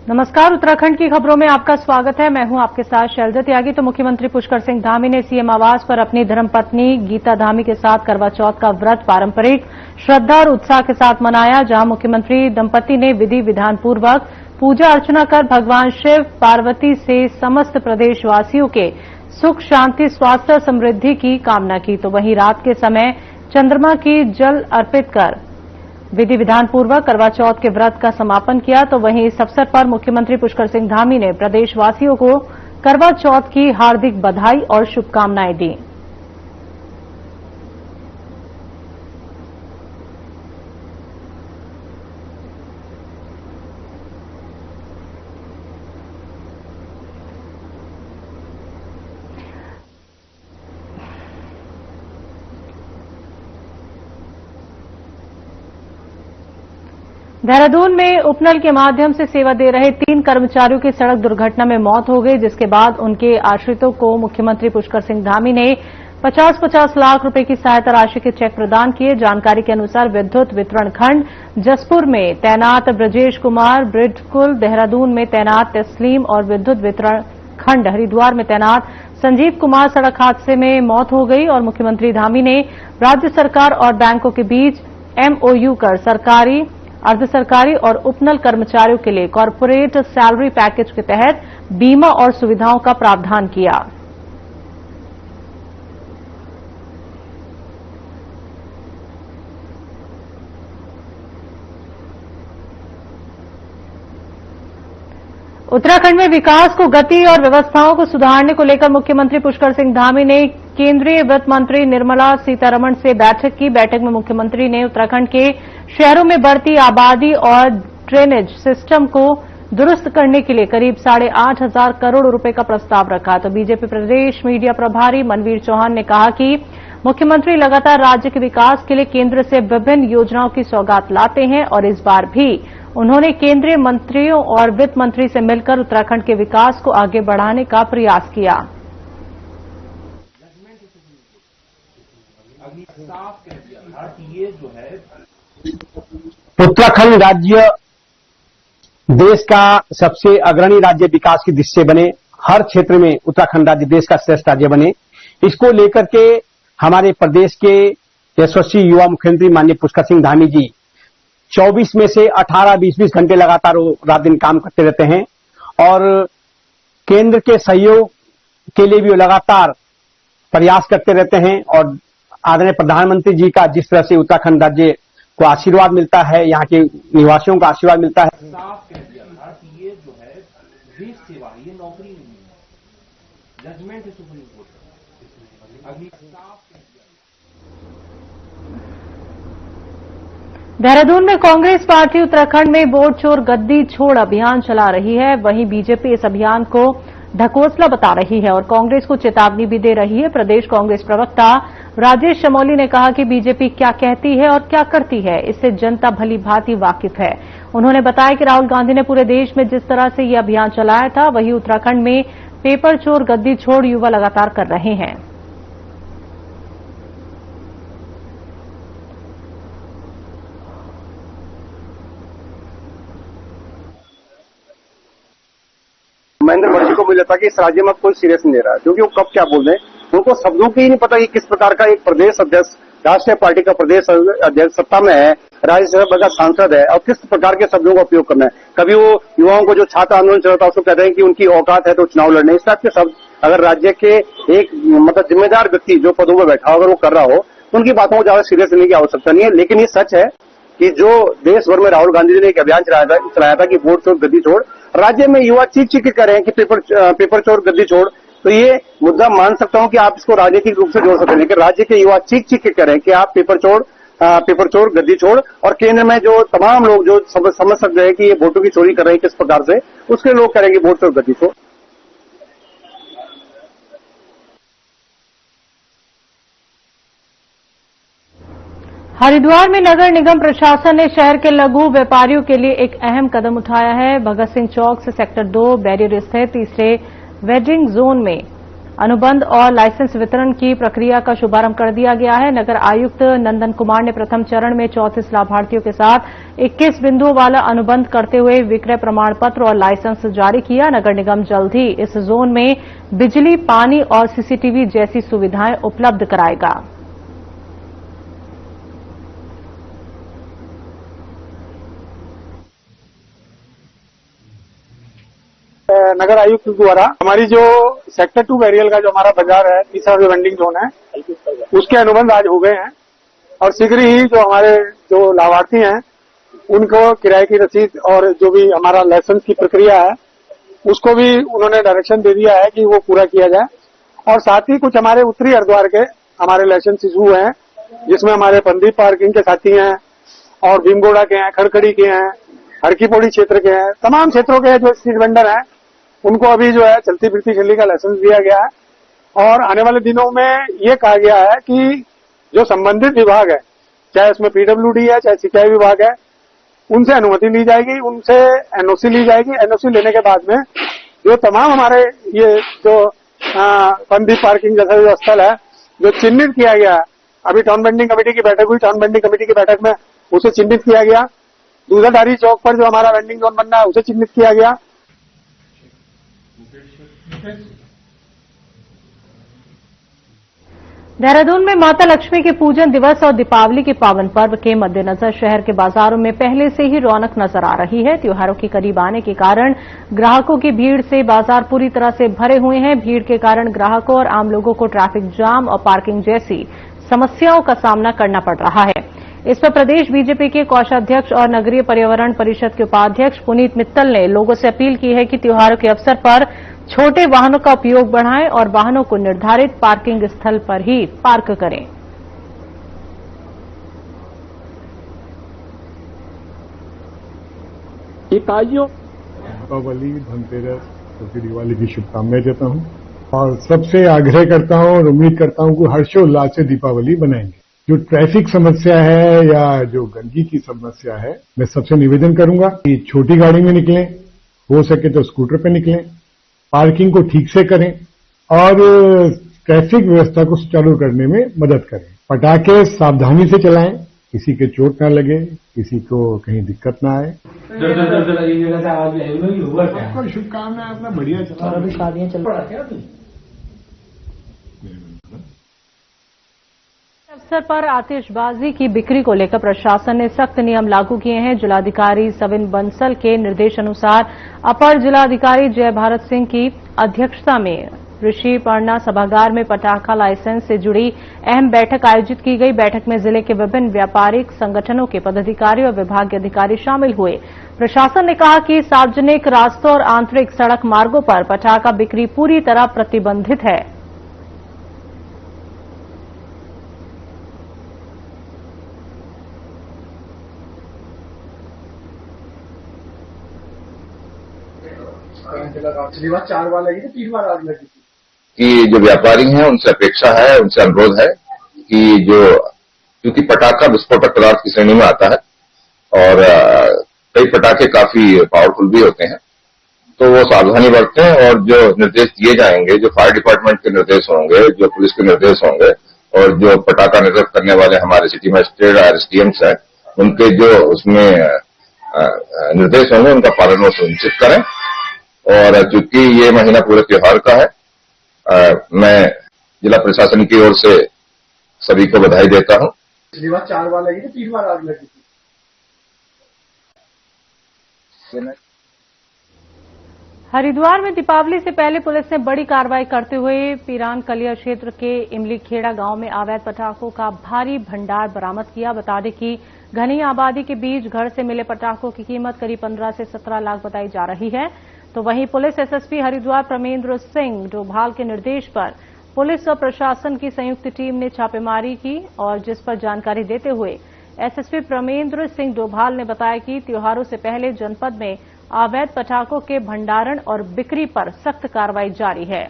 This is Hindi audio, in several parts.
नमस्कार, उत्तराखंड की खबरों में आपका स्वागत है। मैं हूं आपके साथ शैलजा त्यागी। तो मुख्यमंत्री पुष्कर सिंह धामी ने सीएम आवास पर अपनी धर्मपत्नी गीता धामी के साथ करवा चौथ का व्रत पारंपरिक श्रद्धा और उत्साह के साथ मनाया, जहां मुख्यमंत्री दंपति ने विधि विधान पूर्वक पूजा अर्चना कर भगवान शिव पार्वती से समस्त प्रदेशवासियों के सुख शांति स्वास्थ्य और समृद्धि की कामना की। तो वहीं रात के समय चंद्रमा की जल अर्पित कर विधि विधान पूर्वक करवा चौथ के व्रत का समापन किया। तो वहीं इस अवसर पर मुख्यमंत्री पुष्कर सिंह धामी ने प्रदेशवासियों को करवा चौथ की हार्दिक बधाई और शुभकामनाएं दी। देहरादून में उपनल के माध्यम से सेवा दे रहे 3 कर्मचारियों की सड़क दुर्घटना में मौत हो गई, जिसके बाद उनके आश्रितों को मुख्यमंत्री पुष्कर सिंह धामी ने 50-50 लाख रुपए की सहायता राशि के चेक प्रदान किए। जानकारी के अनुसार विद्युत वितरण खंड जसपुर में तैनात ब्रजेश कुमार, ब्रिडकुल देहरादून में तैनात तस्लीम और विद्युत वितरण खंड हरिद्वार में तैनात संजीव कुमार सड़क हादसे में मौत हो गई। और मुख्यमंत्री धामी ने राज्य सरकार और बैंकों के बीच एमओयू कर सरकारी, अर्ध सरकारी और उपनल कर्मचारियों के लिए कॉर्पोरेट सैलरी पैकेज के तहत बीमा और सुविधाओं का प्रावधान किया। उत्तराखंड में विकास को गति और व्यवस्थाओं को सुधारने को लेकर मुख्यमंत्री पुष्कर सिंह धामी ने केंद्रीय वित्त मंत्री निर्मला सीतारमण से बैठक की। बैठक में मुख्यमंत्री ने उत्तराखंड के शहरों में बढ़ती आबादी और ड्रेनेज सिस्टम को दुरुस्त करने के लिए करीब 8,500 करोड़ रुपए का प्रस्ताव रखा। तो बीजेपी प्रदेश मीडिया प्रभारी मनवीर चौहान ने कहा कि मुख्यमंत्री लगातार राज्य के विकास के लिए केंद्र से विभिन्न योजनाओं की सौगात लाते हैं और इस बार भी उन्होंने केंद्रीय मंत्रियों और वित्त मंत्री से मिलकर उत्तराखंड के विकास को आगे बढ़ाने का प्रयास किया। उत्तराखंड राज्य देश का सबसे अग्रणी राज्य विकास की दृष्टि से बने, हर क्षेत्र में उत्तराखंड राज्य देश का श्रेष्ठ राज्य बने, इसको लेकर के हमारे प्रदेश के यशस्वी युवा मुख्यमंत्री माननीय पुष्कर सिंह धामी जी 24 में से 18-20 घंटे लगातार वो रात दिन काम करते रहते हैं और केंद्र के सहयोग के लिए भी वो लगातार प्रयास करते रहते हैं। और आदरणीय प्रधानमंत्री जी का जिस तरह से उत्तराखंड राज्य को आशीर्वाद मिलता है, यहाँ के निवासियों का आशीर्वाद मिलता है। साफ कह दिया था कि ये जो है देश सेवा, ये नौकरी नहीं है, जजमेंट है सुप्रीम कोर्ट का। अभी साफ कह दिया। देहरादून में कांग्रेस पार्टी उत्तराखंड में वोट चोर गद्दी छोड़ अभियान चला रही है। वहीं बीजेपी इस अभियान को ढकोसला बता रही है और कांग्रेस को चेतावनी भी दे रही है। प्रदेश कांग्रेस प्रवक्ता राजेश चमोली ने कहा कि बीजेपी क्या कहती है और क्या करती है, इससे जनता भली भांति वाकिफ है। उन्होंने बताया कि राहुल गांधी ने पूरे देश में जिस तरह से यह अभियान चलाया था, वही उत्तराखंड में पेपर चोर गद्दी छोड़ युवा लगातार कर रहे हैं। महेंद्र भट्ट जी को मुझे लगता है कि इस राज्य में कोई सीरियस नहीं ले रहा है, क्योंकि वो कब क्या बोल रहे हैं उनको शब्दों की ही नहीं पता कि किस प्रकार का एक प्रदेश अध्यक्ष, राष्ट्रीय पार्टी का प्रदेश अध्यक्ष सत्ता में है, राज्यसभा का सांसद है और किस प्रकार के शब्दों का उपयोग करना है। कभी वो युवाओं को जो छात्र आंदोलन चल रहा था उसको कहते हैं कि उनकी औकात है तो चुनाव लड़ने, इस टाइप के शब्द अगर राज्य के एक मतलब जिम्मेदार व्यक्ति जो पदों पर बैठा हो अगर वो कर रहा हो तो उनकी बातों को ज्यादा सीरियस लेने की आवश्यकता नहीं है। लेकिन ये सच है कि जो देश भर में राहुल गांधी जी ने एक अभियान चलाया था कि वोट चोर गद्दी छोड़, राज्य में युवा चीख चीख के कह रहे हैं कि पेपर चोर गद्दी छोड़, तो ये मुद्दा मान सकता हूं कि आप इसको राजनीतिक रूप से जोड़ सकते हैं। लेकिन राज्य के युवा चीख चीख के कह रहे हैं कि आप पेपर चोर गद्दी छोड़, और केंद्र में जो तमाम लोग जो समझ सकते हैं कि ये वोटों की चोरी कर रहे हैं किस प्रकार से, उसके लोग कह रहे हैं कि वोट चोर गद्दी छोड़। हरिद्वार में नगर निगम प्रशासन ने शहर के लघु व्यापारियों के लिए एक अहम कदम उठाया है। भगत सिंह चौक से सेक्टर 2 बैरियर स्थित तीसरे वेडिंग जोन में अनुबंध और लाइसेंस वितरण की प्रक्रिया का शुभारंभ कर दिया गया है। नगर आयुक्त नंदन कुमार ने प्रथम चरण में 34 लाभार्थियों के साथ 21 बिंदुओं वाला अनुबंध करते हुए विक्रय प्रमाण पत्र और लाइसेंस जारी किया। नगर निगम जल्द ही इस जोन में बिजली, पानी और सीसीटीवी जैसी सुविधाएं उपलब्ध कराएगा। नगर आयुक्त द्वारा हमारी जो सेक्टर 2 बैरियल का जो हमारा बाजार है, तीसरा जो वेंडिंग जोन है, उसके अनुबंध आज हो गए हैं और शीघ्र ही जो हमारे जो लाभार्थी हैं उनको किराए की रसीद और जो भी हमारा लाइसेंस की प्रक्रिया है उसको भी उन्होंने डायरेक्शन दे दिया है कि वो पूरा किया जाए। और साथ ही कुछ हमारे उत्तरी हरिद्वार के हमारे लाइसेंस इशू हैं, जिसमें हमारे पंदीप पार्किंग के साथी हैं और भीमगोड़ा के हैं, खड़खड़ी के हैं, हरकी पौड़ी क्षेत्र के हैं, तमाम क्षेत्रों के जो स्ट्रीट वेंडर हैं उनको अभी जो है चलती फिरती ठेली का लाइसेंस दिया गया है। और आने वाले दिनों में ये कहा गया है कि जो संबंधित विभाग है, चाहे उसमें पीडब्ल्यूडी है, चाहे सिंचाई विभाग है, उनसे अनुमति ली जाएगी, उनसे एनओसी ली जाएगी। एनओसी लेने के बाद में जो तमाम हमारे ये जो पंदीप पार्किंग जैसा जो स्थल है जो चिन्हित किया गया, अभी टाउन बेंडिंग कमेटी की बैठक हुई, टाउन बेंडिंग कमेटी की बैठक में उसे चिन्हित किया गया। दूधाधारी चौक पर जो हमारा वेंडिंग जोन बनना है उसे चिन्हित किया गया। देहरादून में माता लक्ष्मी के पूजन दिवस और दीपावली के पावन पर्व के मद्देनजर शहर के बाजारों में पहले से ही रौनक नजर आ रही है। त्योहारों के करीब आने के कारण ग्राहकों की भीड़ से बाजार पूरी तरह से भरे हुए हैं। भीड़ के कारण ग्राहकों और आम लोगों को ट्रैफिक जाम और पार्किंग जैसी समस्याओं का सामना करना पड़ रहा है। इस पर प्रदेश बीजेपी के कोषाध्यक्ष और नगरीय पर्यावरण परिषद के उपाध्यक्ष पुनीत मित्तल ने लोगों से अपील की है कि त्योहारों के अवसर पर छोटे वाहनों का उपयोग बढ़ाएं और वाहनों को निर्धारित पार्किंग स्थल पर ही पार्क करें। दीपावली, धनतेरस, छोटी दिवाली की शुभकामनाएं देता हूं और सबसे आग्रह करता हूं और उम्मीद करता हूं कि हर्षोल्लास से दीपावली बनाएंगे। जो ट्रैफिक समस्या है या जो गंदगी की समस्या है, मैं सबसे निवेदन करूंगा कि छोटी गाड़ी में निकलें, हो सके तो स्कूटर पे निकलें, पार्किंग को ठीक से करें और ट्रैफिक व्यवस्था को सुचारू करने में मदद करें। पटाखे सावधानी से चलाएं, किसी के चोट ना लगे, किसी को कहीं दिक्कत ना आए। आपको शुभकामनाएं, अपना बढ़िया चला। शादियां चल रही अवसर पर आतिशबाजी की बिक्री को लेकर प्रशासन ने सख्त नियम लागू किए हैं। जिलाधिकारी सविन बंसल के निर्देशानुसार अपर जिलाधिकारी जय भारत सिंह की अध्यक्षता में ऋषि पर्णा सभागार में पटाखा लाइसेंस से जुड़ी अहम बैठक आयोजित की गई। बैठक में जिले के विभिन्न व्यापारिक संगठनों के पदाधिकारी और विभागीय अधिकारी शामिल हुए। प्रशासन ने कहा कि सार्वजनिक रास्तों और आंतरिक सड़क मार्गों पर पटाखा बिक्री पूरी तरह प्रतिबंधित है। पिछली बार 4 बार लगी थी, 3 बार आग लगी थी। कि जो व्यापारी हैं उनसे अपेक्षा है, उनसे अनुरोध है कि जो क्योंकि पटाखा विस्फोटक पदार्थ की श्रेणी में आता है और कई पटाखे काफी पावरफुल भी होते हैं, तो वो सावधानी बरतें और जो निर्देश दिए जाएंगे, जो फायर डिपार्टमेंट के निर्देश होंगे, जो पुलिस के निर्देश होंगे और जो पटाखा निर्गत करने वाले हमारे सिटी मजिस्ट्रेट आरएसटीएम्स हैं, उनके जो उसमें निर्देश होंगे उनका पालन वो सुनिश्चित करें। और चूंकि ये महीना पूरे त्योहार का है, मैं जिला प्रशासन की ओर से सभी को बधाई देता हूं। पिछली बार 4 बार लगी थी, 3 बार आग लगी थी। हरिद्वार में दीपावली से पहले पुलिस ने बड़ी कार्रवाई करते हुए पीरान कलिया क्षेत्र के इमली खेड़ा गांव में अवैध पटाखों का भारी भंडार बरामद किया। बता दें कि घनी आबादी के बीच घर से मिले पटाखों की कीमत करीब 15 से 17 लाख बताई जा रही है। तो वहीं पुलिस एसएसपी हरिद्वार प्रमेंद्र सिंह डोभाल के निर्देश पर पुलिस और प्रशासन की संयुक्त टीम ने छापेमारी की और जिस पर जानकारी देते हुए एसएसपी प्रमेंद्र सिंह डोभाल ने बताया कि त्योहारों से पहले जनपद में अवैध पटाखों के भंडारण और बिक्री पर सख्त कार्रवाई जारी है।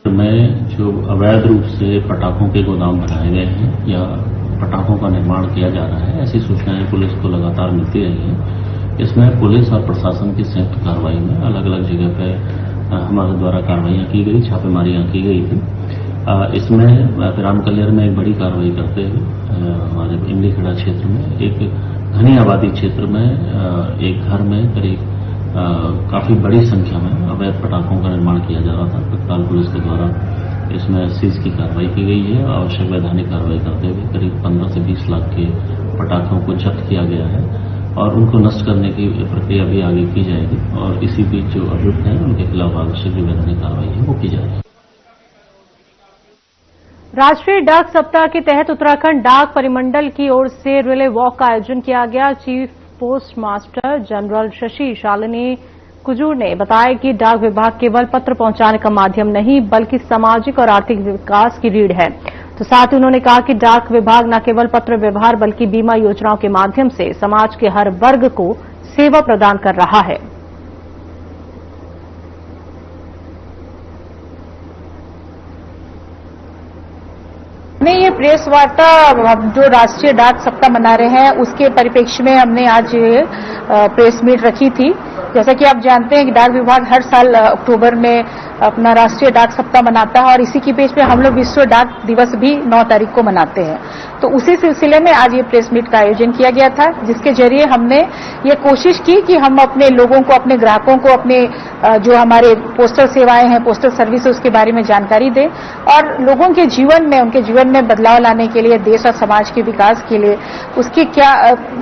में जो अवैध रूप से पटाखों के गोदाम बनाए गए हैं या पटाखों का निर्माण किया जा रहा है। ऐसी सूचनाएं पुलिस को लगातार मिलती रही हैं। इसमें पुलिस और प्रशासन की संयुक्त कार्रवाई में अलग अलग जगह पे हमारे द्वारा कार्रवाइयां की गई, छापेमारियां की गई थी। इसमें रामकलियर में एक बड़ी कार्रवाई करते हुए हमारे इमली खेड़ा क्षेत्र में एक घनी आबादी क्षेत्र में एक घर में करीब काफी बड़ी संख्या में अवैध पटाखों का निर्माण किया जा रहा था। तत्काल पुलिस के द्वारा इसमें सीज की कार्रवाई की गई है। आवश्यक वैधानिक कार्रवाई करते हुए करीब 15 से 20 लाख के पटाखों को जब्त किया गया है और उनको नष्ट करने की प्रक्रिया भी आगे की जाएगी और इसी बीच जो अभियुक्त हैं उनके खिलाफ आवश्यक जो वैधानिक कार्रवाई है वो की जाएगी। राष्ट्रीय डाक सप्ताह के तहत उत्तराखंड डाक परिमंडल की ओर से रिले वॉक का आयोजन किया गया। Chief post master general Shashi Shalini Kujur ने बताया कि डाक विभाग केवल पत्र पहुंचाने का माध्यम नहीं बल्कि सामाजिक और आर्थिक विकास की रीढ़ है। तो साथ ही उन्होंने कहा कि डाक विभाग न केवल पत्र व्यवहार बल्कि बीमा योजनाओं के माध्यम से समाज के हर वर्ग को सेवा प्रदान कर रहा है। हमने ये प्रेस वार्ता जो राष्ट्रीय डाक सप्ताह मना रहे हैं उसके परिप्रेक्ष्य में हमने आज प्रेस मीट रखी थी। जैसा कि आप जानते हैं कि डाक विभाग हर साल अक्टूबर में अपना राष्ट्रीय डाक सप्ताह मनाता है और इसी की पेज पे हम लोग विश्व डाक दिवस भी 9 तारीख को मनाते हैं। तो उसी सिलसिले में आज ये प्रेस मीट का आयोजन किया गया था, जिसके जरिए हमने ये कोशिश की कि हम अपने लोगों को, अपने ग्राहकों को, अपने जो हमारे पोस्टल सेवाएं हैं, पोस्टल सर्विस उसके बारे में जानकारी दें और लोगों के जीवन में, उनके जीवन में बदलाव लाने के लिए, देश और समाज के विकास के लिए उसकी क्या,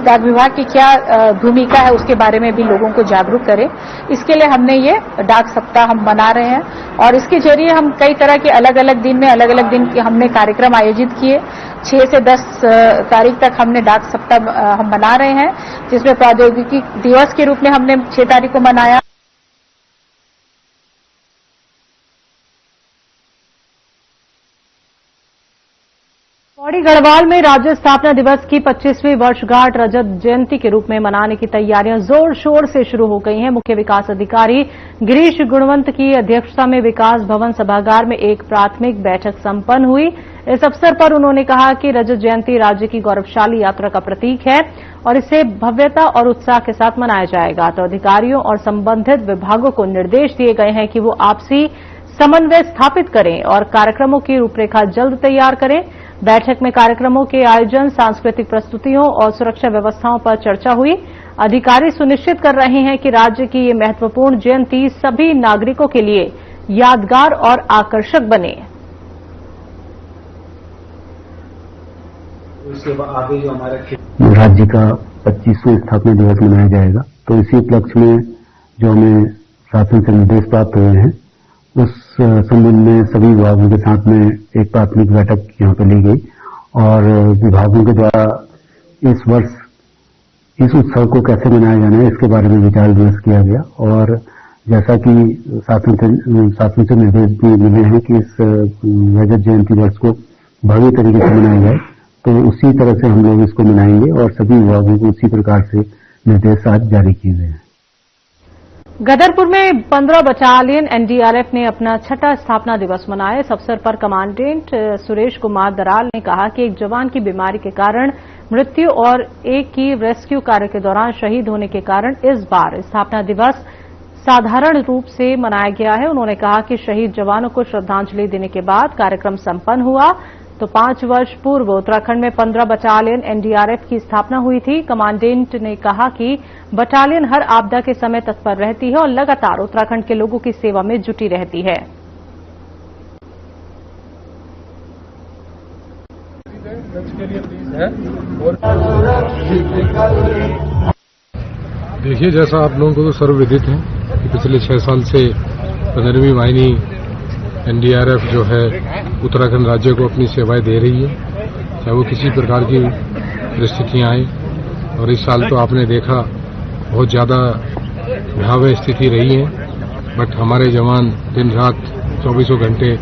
डाक विभाग की क्या भूमिका है उसके बारे में भी लोगों को जागरूक करें। इसके लिए हमने ये डाक सप्ताह हम मना रहे हैं और इसके जरिए हम कई तरह के अलग अलग दिन में अलग अलग दिन के हमने कार्यक्रम आयोजित किए। 6 से 10 तारीख तक हमने डाक सप्ताह हम मना रहे हैं, जिसमें प्रौद्योगिकी दिवस के रूप में हमने 6 तारीख को मनाया। पौड़ी गढ़वाल में राज्य स्थापना दिवस की 25वीं वर्षगांठ रजत जयंती के रूप में मनाने की तैयारियां जोर शोर से शुरू हो गई हैं। मुख्य विकास अधिकारी गिरीश गुणवंत की अध्यक्षता में विकास भवन सभागार में एक प्राथमिक बैठक संपन्न हुई। इस अवसर पर उन्होंने कहा कि रजत जयंती राज्य की गौरवशाली यात्रा का प्रतीक है और इसे भव्यता और उत्साह के साथ मनाया जाएगा। तो अधिकारियों और संबंधित विभागों को निर्देश दिए गए हैं कि वो आपसी समन्वय स्थापित करें और कार्यक्रमों की रूपरेखा जल्द तैयार करें। बैठक में कार्यक्रमों के आयोजन, सांस्कृतिक प्रस्तुतियों और सुरक्षा व्यवस्थाओं पर चर्चा हुई। अधिकारी सुनिश्चित कर रहे हैं कि राज्य की ये महत्वपूर्ण जयंती सभी नागरिकों के लिए यादगार और आकर्षक बने। राज्य का 25वां स्थापना दिवस मनाया जाएगा, तो इसी उपलक्ष्य में जो हमें शासन से निर्देश प्राप्त हुए हैं उस संबंध में सभी विभागों के साथ में एक प्राथमिक बैठक यहाँ पे ली गई और विभागों के द्वारा इस वर्ष इस उत्सव को कैसे मनाया जाना है इसके बारे में विचार विमर्श किया गया और जैसा कि शासन से निर्देश भी मिले हैं कि इस रजत जयंती वर्ष को भव्य तरीके से मनाया जाए, तो उसी तरह से हम लोग इसको मनाएंगे और सभी विभागों को उसी प्रकार से निर्देश आज जारी किए गए हैं। गदरपुर में 15 बटालियन एनडीआरएफ ने अपना 6ठा स्थापना दिवस मनाया। इस अवसर पर कमांडेंट सुरेश कुमार दराल ने कहा कि एक जवान की बीमारी के कारण मृत्यु और एक की रेस्क्यू कार्य के दौरान शहीद होने के कारण इस बार स्थापना दिवस साधारण रूप से मनाया गया है। उन्होंने कहा कि शहीद जवानों को श्रद्धांजलि देने के बाद कार्यक्रम संपन्न हुआ। तो 5 वर्ष पूर्व उत्तराखंड में 15 बटालियन एनडीआरएफ की स्थापना हुई थी। कमांडेंट ने कहा कि बटालियन हर आपदा के समय तत्पर रहती है और लगातार उत्तराखंड के लोगों की सेवा में जुटी रहती है। देखिए, जैसा आप लोगों को तो सर्वविदित है कि पिछले 6 साल से 15वीं वाहिनी एनडीआरएफ जो है उत्तराखंड राज्य को अपनी सेवाएं दे रही है, चाहे वो किसी प्रकार की परिस्थितियां आए। और इस साल तो आपने देखा बहुत ज्यादा भयावह स्थिति रही है, बट हमारे जवान दिन रात 24 घंटे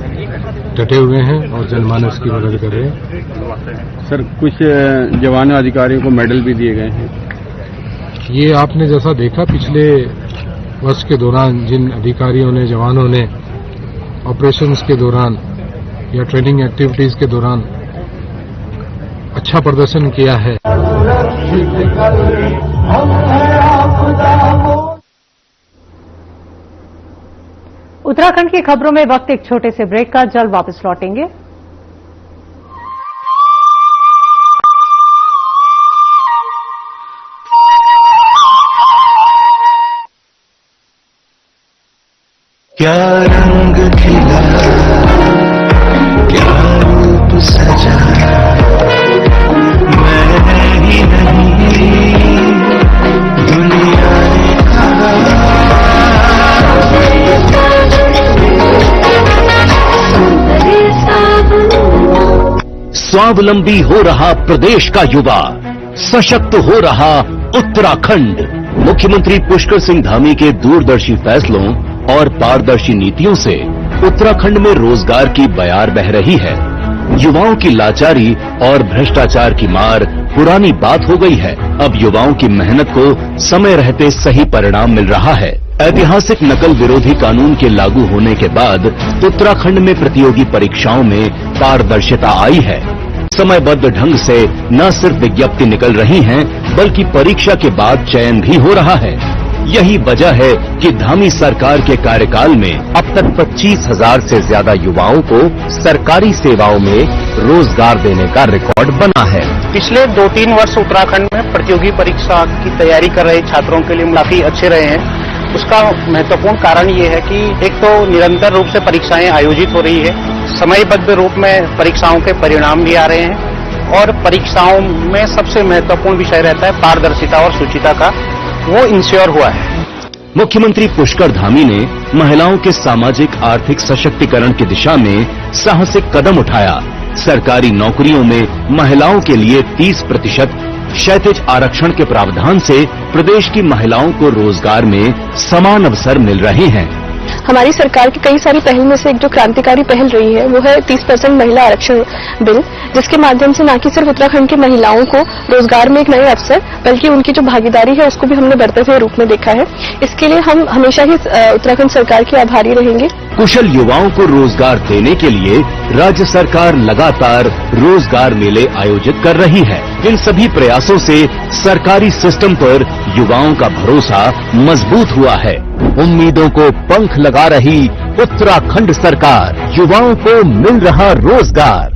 डटे हुए हैं और जनमानस की मदद कर रहे हैं। सर, कुछ जवानों अधिकारियों को मेडल भी दिए गए हैं। ये आपने जैसा देखा पिछले वर्ष के दौरान जिन अधिकारियों ने, जवानों ने ऑपरेशंस के दौरान या ट्रेनिंग एक्टिविटीज के दौरान अच्छा प्रदर्शन किया है। उत्तराखंड की खबरों में वक्त एक छोटे से ब्रेक का, जल्द वापस लौटेंगे। क्या रंग खिला, क्या रूप सजा, मैं ही नहीं दुनिया ने कहा। स्वावलंबी हो रहा प्रदेश का युवा, सशक्त हो रहा उत्तराखंड। मुख्यमंत्री पुष्कर सिंह धामी के दूरदर्शी फैसलों और पारदर्शी नीतियों से उत्तराखंड में रोजगार की बयार बह रही है। युवाओं की लाचारी और भ्रष्टाचार की मार पुरानी बात हो गई है। अब युवाओं की मेहनत को समय रहते सही परिणाम मिल रहा है। ऐतिहासिक नकल विरोधी कानून के लागू होने के बाद उत्तराखंड में प्रतियोगी परीक्षाओं में पारदर्शिता आई है। समयबद्ध ढंग से न सिर्फ विज्ञप्ति निकल रही हैं, बल्कि परीक्षा के बाद चयन भी हो रहा है। यही वजह है कि धामी सरकार के कार्यकाल में अब तक 25,000 से ज्यादा युवाओं को सरकारी सेवाओं में रोजगार देने का रिकॉर्ड बना है। पिछले 2-3 वर्ष उत्तराखंड में प्रतियोगी परीक्षा की तैयारी कर रहे छात्रों के लिए काफी अच्छे रहे हैं। उसका महत्वपूर्ण कारण ये है कि एक तो निरंतर रूप से परीक्षाएं आयोजित हो रही है, समयबद्ध रूप में परीक्षाओं के परिणाम भी आ रहे हैं, और परीक्षाओं में सबसे महत्वपूर्ण विषय रहता है पारदर्शिता और शुचिता का, वो इंश्योर हुआ है। मुख्यमंत्री पुष्कर धामी ने महिलाओं के सामाजिक आर्थिक सशक्तिकरण की दिशा में साहसिक कदम उठाया। सरकारी नौकरियों में महिलाओं के लिए 30% क्षैतिज आरक्षण के प्रावधान से प्रदेश की महिलाओं को रोजगार में समान अवसर मिल रहे हैं। हमारी सरकार की कई सारी पहल में से एक जो क्रांतिकारी पहल रही है वो है 30% महिला आरक्षण बिल, जिसके माध्यम से न कि सिर्फ उत्तराखंड की महिलाओं को रोजगार में एक नए अवसर, बल्कि उनकी जो भागीदारी है उसको भी हमने बढ़ते हुए रूप में देखा है। इसके लिए हम हमेशा ही उत्तराखंड सरकार के आभारी रहेंगे। कुशल युवाओं को रोजगार देने के लिए राज्य सरकार लगातार रोजगार मेले आयोजित कर रही है। इन सभी प्रयासों से सरकारी सिस्टम पर युवाओं का भरोसा मजबूत हुआ है। उम्मीदों को पंख लगा रही उत्तराखंड सरकार, युवाओं को मिल रहा रोजगार।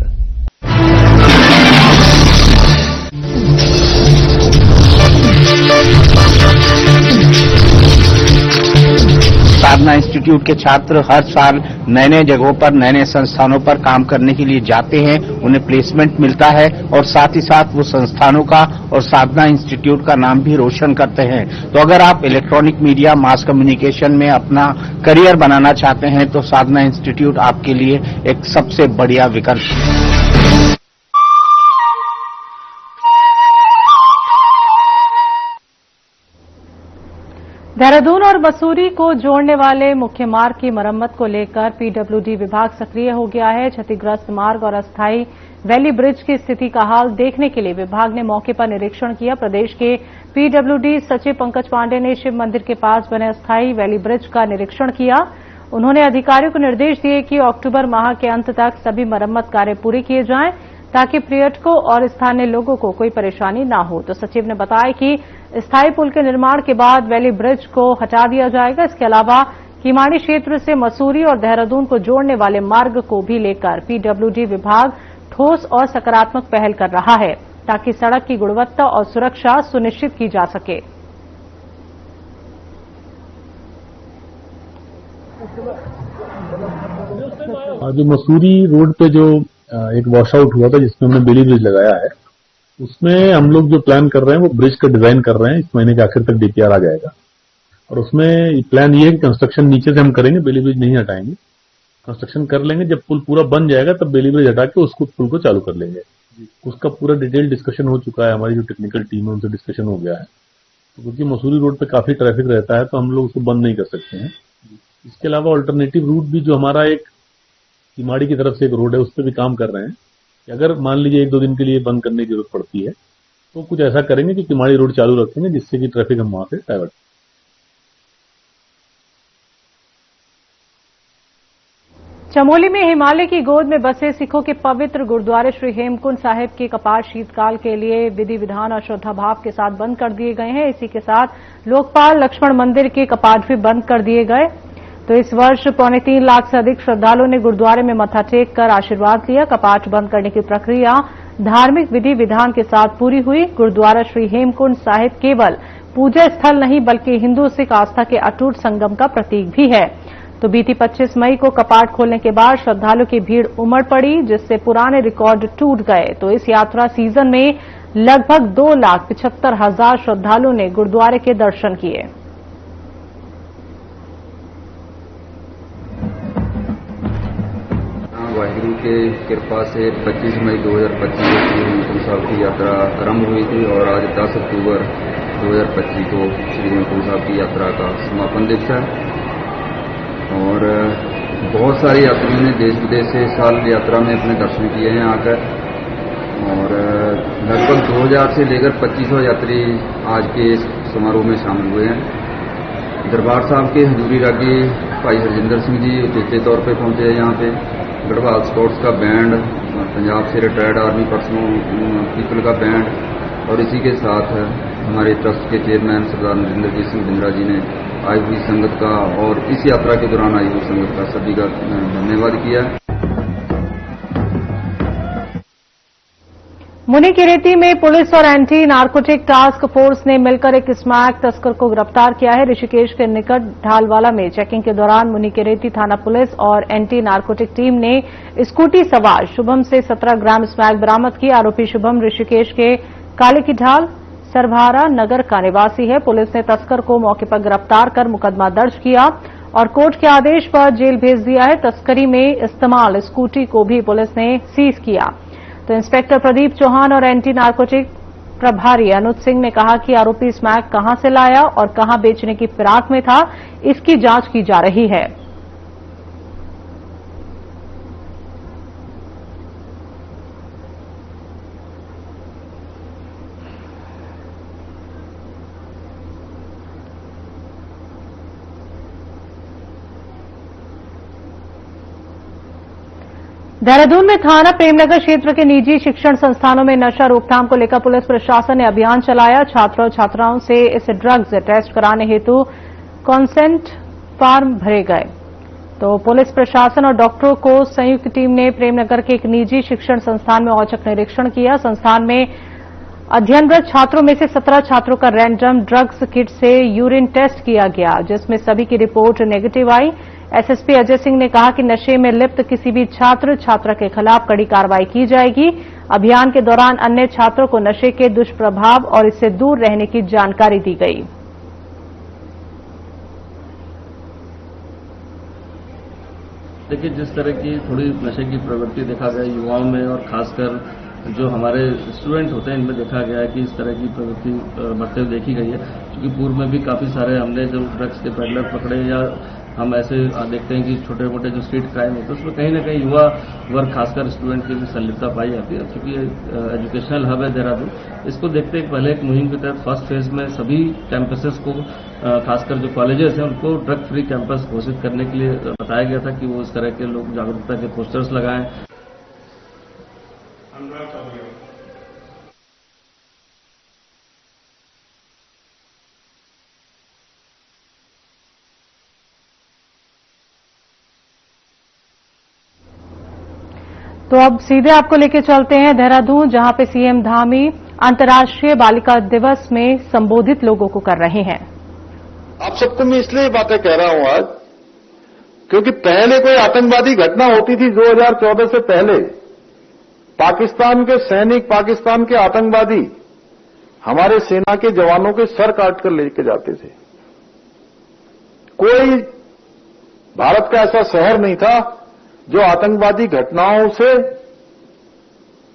साधना इंस्टीट्यूट के छात्र हर साल नए नए जगहों पर, नए नए संस्थानों पर काम करने के लिए जाते हैं, उन्हें प्लेसमेंट मिलता है और साथ ही साथ वो संस्थानों का और साधना इंस्टीट्यूट का नाम भी रोशन करते हैं। तो अगर आप इलेक्ट्रॉनिक मीडिया, मास कम्युनिकेशन में अपना करियर बनाना चाहते हैं तो साधना इंस्टीट्यूट आपके लिए एक सबसे बढ़िया विकल्प है। देहरादून और मसूरी को जोड़ने वाले मुख्य मार्ग की मरम्मत को लेकर पीडब्ल्यूडी विभाग सक्रिय हो गया है। क्षतिग्रस्त मार्ग और अस्थायी वैली ब्रिज की स्थिति का हाल देखने के लिए विभाग ने मौके पर निरीक्षण किया। प्रदेश के पीडब्ल्यूडी सचिव पंकज पांडे ने शिव मंदिर के पास बने अस्थायी वैली ब्रिज का निरीक्षण किया। उन्होंने अधिकारियों को निर्देश दिए कि अक्टूबर माह के अंत तक सभी मरम्मत कार्य पूरे किए जाएं, ताकि पर्यटकों और स्थानीय लोगों को कोई परेशानी न हो। तो सचिव ने बताया कि स्थायी पुल के निर्माण के बाद वैली ब्रिज को हटा दिया जाएगा। इसके अलावा किमाड़ी क्षेत्र से मसूरी और देहरादून को जोड़ने वाले मार्ग को भी लेकर पीडब्ल्यूडी विभाग ठोस और सकारात्मक पहल कर रहा है, ताकि सड़क की गुणवत्ता और सुरक्षा सुनिश्चित की जा सके। जो मसूरी रोड पे जो एक वॉश आउट हुआ था जिसमें हमने बेली ब्रिज लगाया है, उसमें हम लोग जो प्लान कर रहे हैं वो ब्रिज का डिजाइन कर रहे हैं। इस महीने के आखिर तक डीपीआर आ जाएगा और उसमें प्लान ये है कि कंस्ट्रक्शन नीचे से हम करेंगे, बेली ब्रिज नहीं हटाएंगे। कंस्ट्रक्शन कर लेंगे, जब पुल पूरा बन जाएगा तब बेली ब्रिज हटा के उसको पुल को चालू कर लेंगे। उसका पूरा डिटेल डिस्कशन हो चुका है, हमारी जो टेक्निकल टीम है उनसे डिस्कशन हो गया है। तो क्योंकि मसूरी रोड पे काफी ट्रैफिक रहता है तो हम लोग उसको बंद नहीं कर सकते हैं। इसके अलावा अल्टरनेटिव रूट भी जो हमारा एक किमाड़ी की तरफ से एक रोड है उस पर भी काम कर रहे हैं कि अगर मान लीजिए 1-2 दिन के लिए बंद करने की जरूरत पड़ती है तो कुछ ऐसा करेंगे कि किमाड़ी रोड चालू रखेंगे जिससे कि ट्रैफिक हम वहां से डाइवर्ट। चमोली में हिमालय की गोद में बसे सिखों के पवित्र गुरुद्वारे श्री हेमकुंड साहिब के कपाट शीतकाल के लिए विधि विधान और श्रद्धा भाव के साथ बंद कर दिए गए हैं। इसी के साथ लोकपाल लक्ष्मण मंदिर के कपाट भी बंद कर दिए गए। तो इस वर्ष 3.25 लाख से अधिक श्रद्धालुओं ने गुरुद्वारे में मत्था टेक कर आशीर्वाद लिया। कपाट बंद करने की प्रक्रिया धार्मिक विधि विधान के साथ पूरी हुई। गुरुद्वारा श्री हेमकुंड साहिब केवल पूजा स्थल नहीं बल्कि हिंदू सिख आस्था के अटूट संगम का प्रतीक भी है। तो बीती 25 मई को कपाट खोलने के बाद श्रद्धालुओं की भीड़ उमड़ पड़ी, जिससे पुराने रिकॉर्ड टूट गए। तो इस यात्रा सीजन में लगभग 2,75,000 श्रद्धालुओं ने गुरुद्वारे के दर्शन किए। वाहिगुरु के कृपा से 25 मई 2025 को श्री हेमकुंड साहब की यात्रा आरंभ हुई थी और आज 10 अक्टूबर 2025 को श्री हेमकुंड साहब की यात्रा का समापन दिवस है। और बहुत सारे यात्रियों ने देश विदेश से इस साल यात्रा में अपने दर्शन किए हैं आकर, और लगभग 2000 से लेकर 2500 यात्री आज के इस समारोह में शामिल हुए हैं। दरबार साहब के हजूरी रागी भाई हरजिंदर सिंह जी उचेचे तौर पर पहुंचे हैं यहाँ पे। गढ़वाल स्काउट्स का बैंड, पंजाब से रिटायर्ड आर्मी पीपल का बैंड, और इसी के साथ हमारे ट्रस्ट के चेयरमैन सरदार नरेंद्रजीत सिंह बिंद्रा जी ने आई हुई संगत का और इस यात्रा के दौरान आई हुई संगत का सभी का धन्यवाद किया। मुनिकीरेती में पुलिस और एंटी नारकोटिक टास्क फोर्स ने मिलकर एक स्मैक तस्कर को गिरफ्तार किया है। ऋषिकेश के निकट ढालवाला में चेकिंग के दौरान मुनिकीरेती थाना पुलिस और एंटी नारकोटिक टीम ने स्कूटी सवार शुभम से 17 ग्राम स्मैक बरामद की। आरोपी शुभम ऋषिकेश के काले की ढाल सरभारा नगर का निवासी है। पुलिस ने तस्कर को मौके पर गिरफ्तार कर मुकदमा दर्ज किया और कोर्ट के आदेश पर जेल भेज दिया है। तस्करी में इस्तेमाल स्कूटी को भी पुलिस ने सीज किया। तो इंस्पेक्टर प्रदीप चौहान और एंटी नारकोटिक प्रभारी अनुज सिंह ने कहा कि आरोपी स्मैक कहां से लाया और कहां बेचने की फिराक में था, इसकी जांच की जा रही है। देहरादून में थाना प्रेमनगर क्षेत्र के निजी शिक्षण संस्थानों में नशा रोकथाम को लेकर पुलिस प्रशासन ने अभियान चलाया। छात्र और छात्राओं से इस ड्रग्स टेस्ट कराने हेतु कॉन्सेंट फॉर्म भरे गए। तो पुलिस प्रशासन और डॉक्टरों को संयुक्त टीम ने प्रेमनगर के एक निजी शिक्षण संस्थान में औचक निरीक्षण किया। संस्थान में अध्ययनरत छात्रों में से 17 छात्रों का रैंडम ड्रग्स किट से यूरिन टेस्ट किया गया, जिसमें सभी की रिपोर्ट नेगेटिव आई। एसएसपी अजय सिंह ने कहा कि नशे में लिप्त किसी भी छात्र छात्रा के खिलाफ कड़ी कार्रवाई की जाएगी। अभियान के दौरान अन्य छात्रों को नशे के दुष्प्रभाव और इससे दूर रहने की जानकारी दी गई। देखिए, जिस तरह की थोड़ी नशे की प्रवृत्ति देखा गया युवाओं में और खासकर जो हमारे स्टूडेंट होते हैं इनमें देखा गया है कि इस तरह की प्रवृत्ति बढ़ते हुए देखी गई है। क्योंकि पूर्व में भी काफी सारे हमने जो ड्रग्स के पेडलर पकड़े या हम ऐसे देखते हैं कि छोटे मोटे जो स्ट्रीट क्राइम होते हैं उसमें कहीं ना कहीं युवा वर्ग खासकर स्टूडेंट की भी संलिप्तता पाई जाती है। क्योंकि एजुकेशनल हब है देहरादून, इसको देखते पहले एक मुहिम के तहत फर्स्ट फेज में सभी कैंपसेस को खासकर जो कॉलेजेस हैं उनको ड्रग फ्री कैंपस घोषित करने के लिए बताया गया था कि वो इस तरह के लोग जागरूकता के पोस्टर्स लगाएं। तो अब सीधे आपको लेके चलते हैं देहरादून, जहां पे सीएम धामी अंतर्राष्ट्रीय बालिका दिवस में संबोधित लोगों को कर रहे हैं। आप सबको मैं इसलिए बातें कह रहा हूं आज, क्योंकि पहले कोई आतंकवादी घटना होती थी 2014 से पहले, पाकिस्तान के सैनिक, पाकिस्तान के आतंकवादी हमारे सेना के जवानों के सर काट कर लेके जाते थे। कोई भारत का ऐसा शहर नहीं था जो आतंकवादी घटनाओं से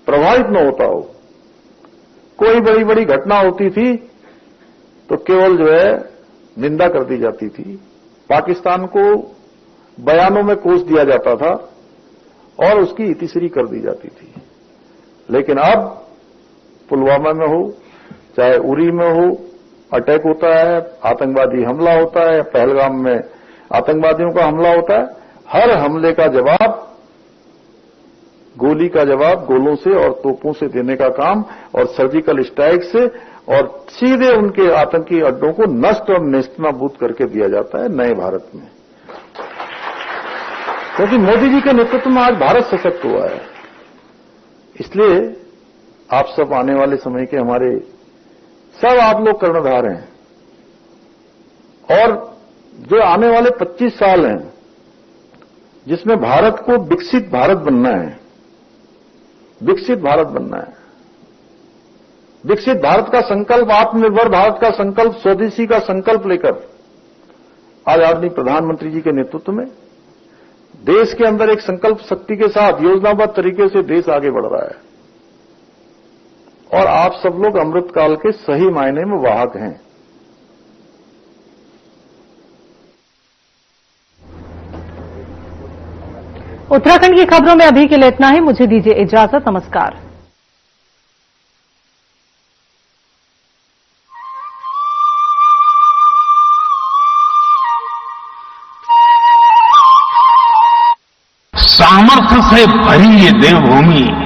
प्रभावित न होता हो। कोई बड़ी बड़ी घटना होती थी तो केवल जो है निंदा कर दी जाती थी, पाकिस्तान को बयानों में कोस दिया जाता था और उसकी इतिश्री कर दी जाती थी। लेकिन अब पुलवामा में हो चाहे उरी में हो, अटैक होता है, आतंकवादी हमला होता है, पहलगाम में आतंकवादियों का हमला होता है, हर हमले का जवाब गोली का जवाब गोलों से और तोपों से देने का काम और सर्जिकल स्ट्राइक से और सीधे उनके आतंकी अड्डों को नष्ट और नेस्तनाबूद करके दिया जाता है नए भारत में। क्योंकि मोदी जी के नेतृत्व में आज भारत सशक्त हुआ है। इसलिए आप सब आने वाले समय के हमारे सब आप लोग कर्णधार हैं और जो आने वाले 25 साल हैं जिसमें भारत को विकसित भारत बनना है, विकसित भारत बनना है। विकसित भारत का संकल्प, आत्मनिर्भर भारत का संकल्प, स्वदेशी का संकल्प लेकर आज आदरणीय प्रधानमंत्री जी के नेतृत्व में देश के अंदर एक संकल्प शक्ति के साथ योजनाबद्ध तरीके से देश आगे बढ़ रहा है और आप सब लोग अमृतकाल के सही मायने में वाहक हैं। उत्तराखंड की खबरों में अभी के लिए इतना ही। मुझे दीजिए इजाजत। नमस्कार। सामर्थ्य से भरी ये देवभूमि